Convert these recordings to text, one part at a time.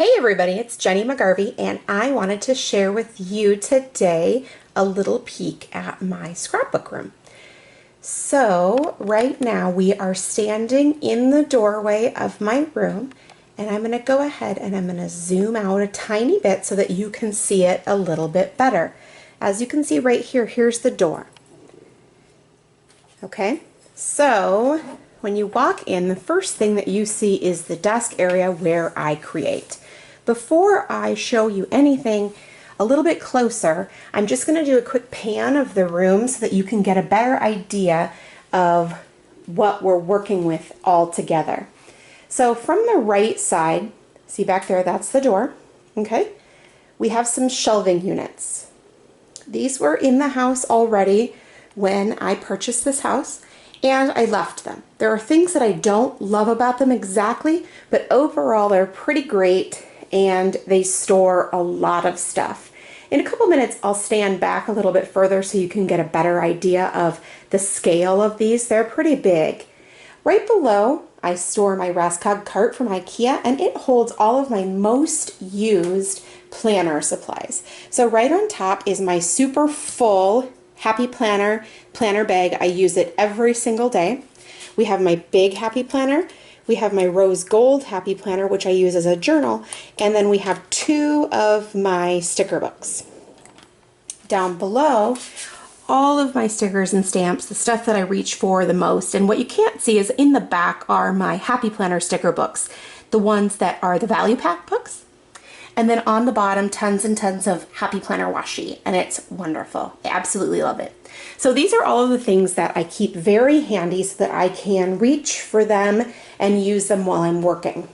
Hey everybody, it's Jenny McGarvey and I wanted to share with you today a little peek at my scrapbook room. So right now we are standing in the doorway of my room and I'm going to go ahead and I'm going to zoom out a tiny bit so that you can see it a little bit better. As you can see right here, here's the door. Okay, so when you walk in, the first thing that you see is the desk area where I create. Before I show you anything a little bit closer, I'm just going to do a quick pan of the room so that you can get a better idea of what we're working with all together. So from the right side, see back there, that's the door, okay? We have some shelving units. These were in the house already when I purchased this house and I left them. There are things that I don't love about them exactly, but overall they're pretty great and they store a lot of stuff. In a couple minutes I'll stand back a little bit further so you can get a better idea of the scale of these. They're pretty big. Right below I store my Raskog cart from IKEA and it holds all of my most used planner supplies. So right on top is my super full Happy Planner bag. I use it every single day. We have my big Happy Planner. We have my rose gold Happy Planner, which I use as a journal. And then we have two of my sticker books. Down below, all of my stickers and stamps, the stuff that I reach for the most. And what you can't see is in the back are my Happy Planner sticker books, the ones that are the value pack books. And then on the bottom, tons and tons of Happy Planner washi, and it's wonderful. I absolutely love it. So these are all of the things that I keep very handy so that I can reach for them and use them while I'm working.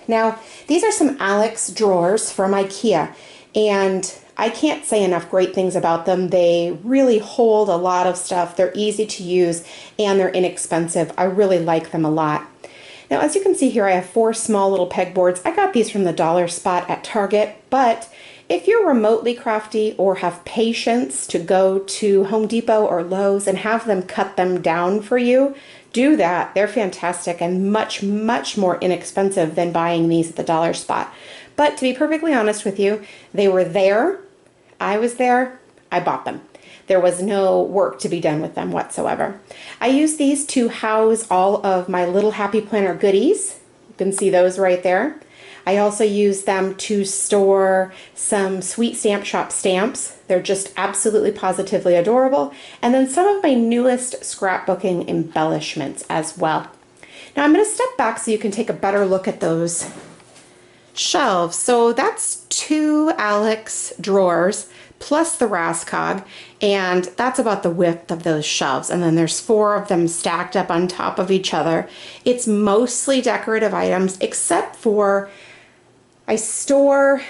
Now, these are some Alex drawers from IKEA, and I can't say enough great things about them. They really hold a lot of stuff. They're easy to use, and they're inexpensive. I really like them a lot. Now, as you can see here, I have 4 small little pegboards. I got these from the dollar spot at Target, but if you're remotely crafty or have patience to go to Home Depot or Lowe's and have them cut them down for you, do that. They're fantastic and much, much more inexpensive than buying these at the dollar spot. But to be perfectly honest with you, they were there, I was there, I bought them. There was no work to be done with them whatsoever. I use these to house all of my little Happy Planner goodies. You can see those right there. I also use them to store some Sweet Stamp Shop stamps. They're just absolutely positively adorable. And then some of my newest scrapbooking embellishments as well. Now I'm going to step back so you can take a better look at those shelves. So that's 2 Alex drawers plus the Raskog, and that's about the width of those shelves. And then there's 4 of them stacked up on top of each other. It's mostly decorative items, except for I store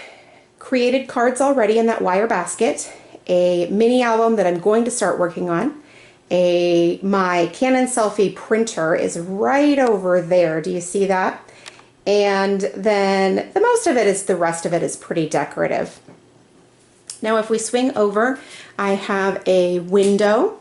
created cards already in that wire basket, a mini album that I'm going to start working on, my Canon selfie printer is right over there. Do you see that? And then the most of it is, the rest of it is pretty decorative. Now if we swing over, I have a window,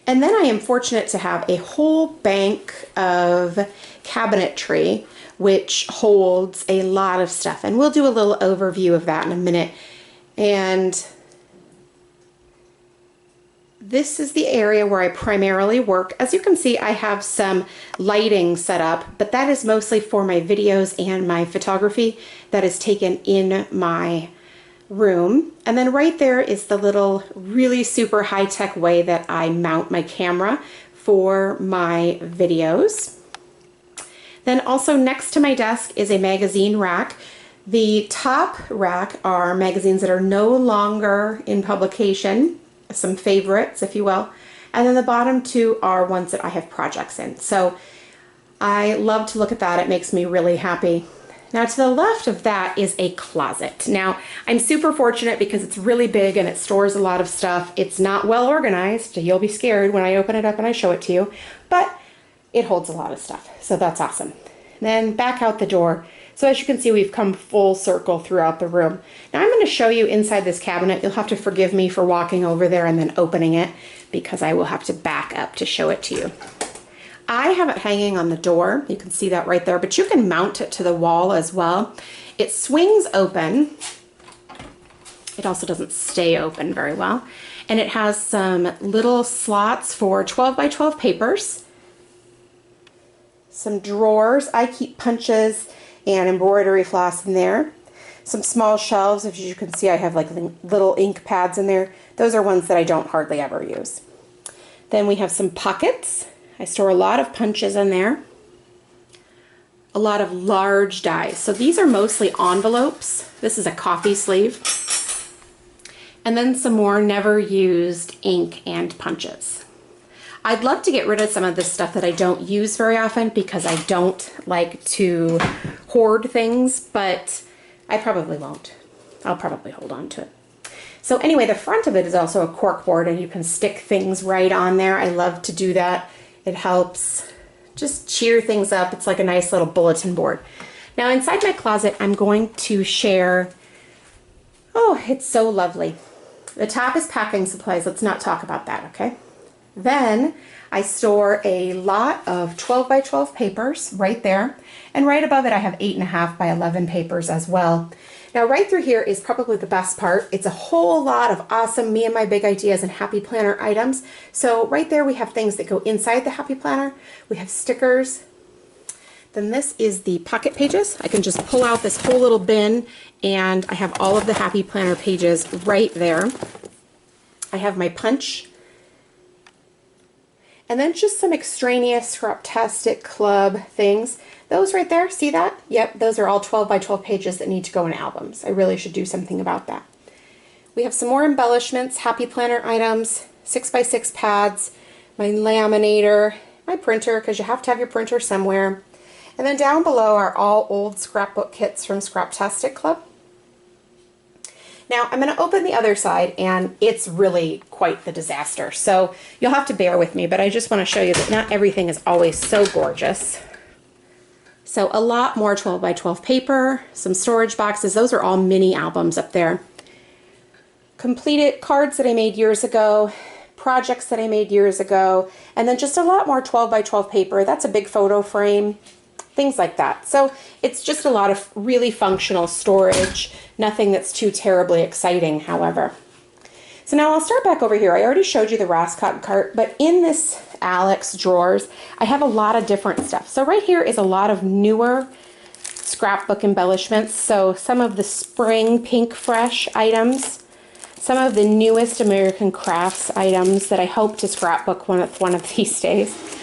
and then I am fortunate to have a whole bank of cabinetry which holds a lot of stuff, and we'll do a little overview of that in a minute. And this is the area where I primarily work. As you can see, I have some lighting set up, but that is mostly for my videos and my photography that is taken in my room. And then right there is the little really super high-tech way that I mount my camera for my videos. Then also next to my desk is a magazine rack. The top rack are magazines that are no longer in publication, some favorites if you will, and then the bottom 2 are ones that I have projects in. So I love to look at that. It makes me really happy. Now to the left of that is a closet. Now I'm super fortunate because it's really big and it stores a lot of stuff. It's not well organized. You'll be scared when I open it up and I show it to you, but it holds a lot of stuff. So that's awesome. Then back out the door. So as you can see, we've come full circle throughout the room. Now I'm going to show you inside this cabinet. You'll have to forgive me for walking over there and then opening it because I will have to back up to show it to you. I have it hanging on the door. You can see that right there, but you can mount it to the wall as well. It swings open. It also doesn't stay open very well. And it has some little slots for 12 by 12 papers. Some drawers. I keep punches and embroidery floss in there. Some small shelves. As you can see, I have like little ink pads in there. Those are ones that I don't hardly ever use. Then we have some pockets. I store a lot of punches in there. A lot of large dies. So these are mostly envelopes. This is a coffee sleeve. And then some more never used ink and punches. I'd love to get rid of some of this stuff that I don't use very often because I don't like to hoard things, but I probably won't. I'll probably hold on to it. So anyway, the front of it is also a cork board and you can stick things right on there. I love to do that. It helps just cheer things up. It's like a nice little bulletin board. Now inside my closet, I'm going to share, oh, it's so lovely. The top is packing supplies. Let's not talk about that, okay? Then I store a lot of 12 by 12 papers right there. And right above it, I have 8.5 by 11 papers as well. Now right through here is probably the best part. It's a whole lot of awesome me and my big ideas and Happy Planner items. So right there we have things that go inside the Happy Planner. We have stickers. Then this is the pocket pages. I can just pull out this whole little bin and I have all of the Happy Planner pages right there. I have my punch. And then just some extraneous Scraptastic Club things. Those right there, see that? Yep, those are all 12 by 12 pages that need to go in albums. I really should do something about that. We have some more embellishments, Happy Planner items, 6 by 6 pads, my laminator, my printer, because you have to have your printer somewhere. And then down below are all old scrapbook kits from Scraptastic Club. Now I'm going to open the other side and it's really quite the disaster. So you'll have to bear with me, but I just want to show you that not everything is always so gorgeous. So a lot more 12 by 12 paper, some storage boxes. Those are all mini albums up there. Completed cards that I made years ago, projects that I made years ago, and then just a lot more 12 by 12 paper. That's a big photo frame. Things like that. So it's just a lot of really functional storage, nothing that's too terribly exciting, however. So now I'll start back over here. I already showed you the Ross Cotton cart, but in this Alex drawers, I have a lot of different stuff. So right here is a lot of newer scrapbook embellishments. So some of the spring pink fresh items, some of the newest American Crafts items that I hope to scrapbook one of these days.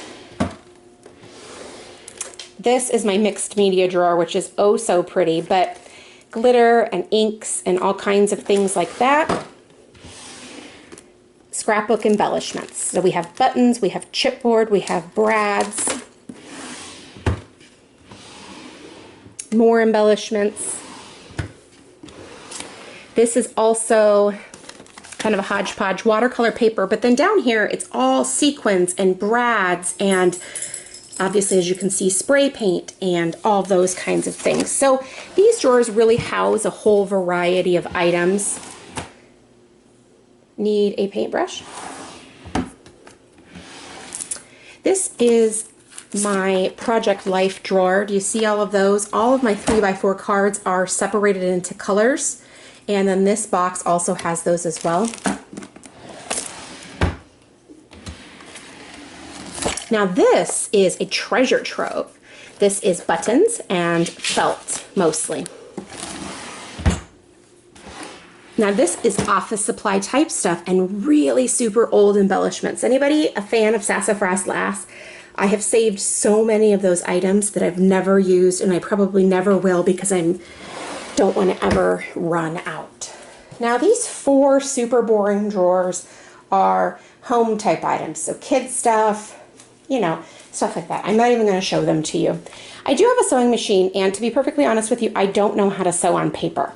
This is my mixed media drawer, which is oh so pretty, but glitter and inks and all kinds of things like that. Scrapbook embellishments. So we have buttons, we have chipboard, we have brads, more embellishments. This is also kind of a hodgepodge watercolor paper, but then down here it's all sequins and brads and obviously, as you can see, spray paint and all those kinds of things. So these drawers really house a whole variety of items. Need a paintbrush. This is my Project Life drawer. Do you see all of those? All of my 3x4 cards are separated into colors. And then this box also has those as well. Now this is a treasure trove. This is buttons and felt mostly. Now this is office supply type stuff and really super old embellishments. Anybody a fan of Sassafras Lass? I have saved so many of those items that I've never used and I probably never will because I don't want to ever run out. Now these 4 super boring drawers are home type items. So kids stuff, you know, stuff like that. I'm not even going to show them to you. I do have a sewing machine, and to be perfectly honest with you, I don't know how to sew on paper.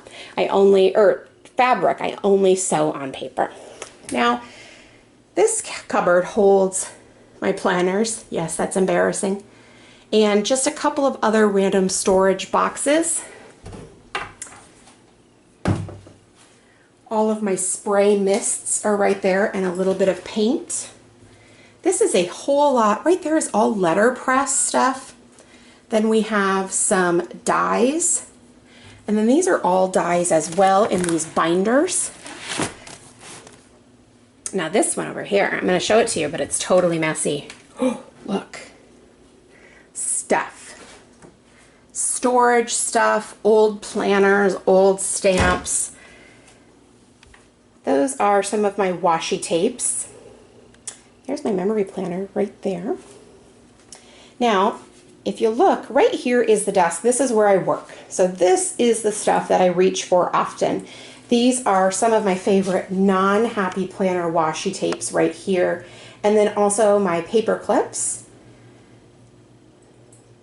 Fabric, I only sew on paper. Now, this cupboard holds my planners. Yes, that's embarrassing. And just a couple of other random storage boxes. All of my spray mists are right there and a little bit of paint. This is a whole lot. Right there is all letterpress stuff. Then we have some dies. And then these are all dies as well in these binders. Now this one over here, I'm going to show it to you, but it's totally messy. Oh, look. Stuff. Storage stuff, old planners, old stamps. Those are some of my washi tapes. There's my memory planner right there. Now, if you look, right here is the desk. This is where I work. So this is the stuff that I reach for often. These are some of my favorite non-Happy Planner washi tapes right here. And then also my paper clips.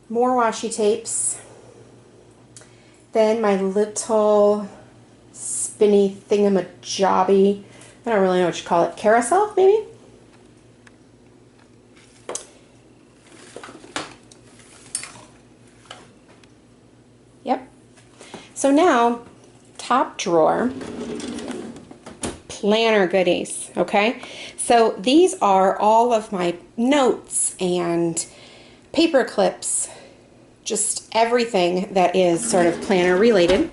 More washi tapes. Then my little spinny thingamajobby. I don't really know what you call it. Carousel, maybe? Yep. So now, top drawer, planner goodies, okay? So these are all of my notes and paper clips, just everything that is sort of planner related.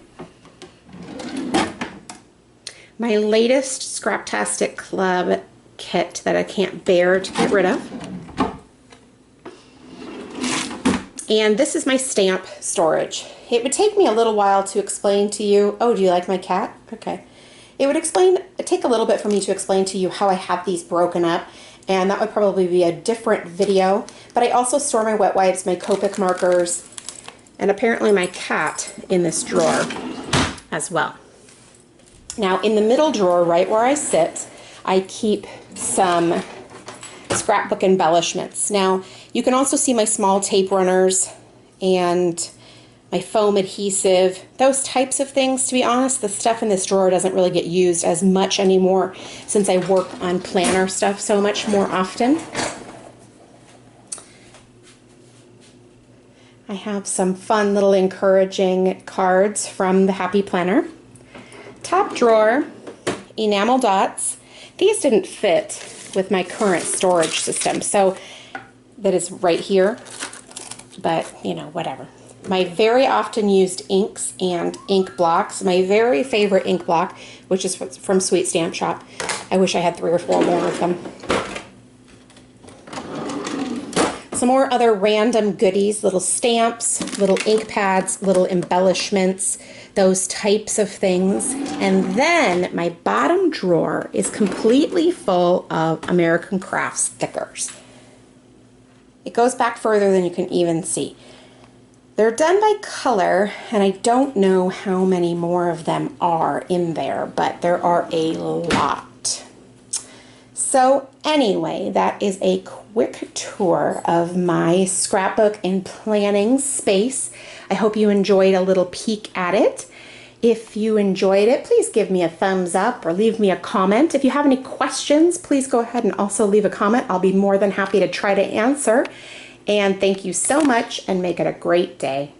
My latest Scraptastic Club kit that I can't bear to get rid of. And this is my stamp storage. It would take me a little while to explain to you. Oh, do you like my cat? Okay. It would take a little bit for me to explain to you how I have these broken up, and that would probably be a different video. But I also store my wet wipes, my Copic markers, and apparently my cat in this drawer as well. Now in the middle drawer, right where I sit, I keep some scrapbook embellishments. Now you can also see my small tape runners and my foam adhesive, those types of things. To be honest, the stuff in this drawer doesn't really get used as much anymore since I work on planner stuff so much more often. I have some fun little encouraging cards from the Happy Planner. Top drawer, enamel dots. These didn't fit with my current storage system, so that is right here, but you know, whatever. My very often used inks and ink blocks. My very favorite ink block, which is from Sweet Stamp Shop. I wish I had 3 or 4 more of them. Some more other random goodies, little stamps, little ink pads, little embellishments, those types of things. And then my bottom drawer is completely full of American Crafts stickers. It goes back further than you can even see. They're done by color, and I don't know how many more of them are in there, but there are a lot. So anyway, that is a quick tour of my scrapbook and planning space. I hope you enjoyed a little peek at it. If you enjoyed it, please give me a thumbs up or leave me a comment. If you have any questions, please go ahead and also leave a comment. I'll be more than happy to try to answer. And thank you so much, and make it a great day.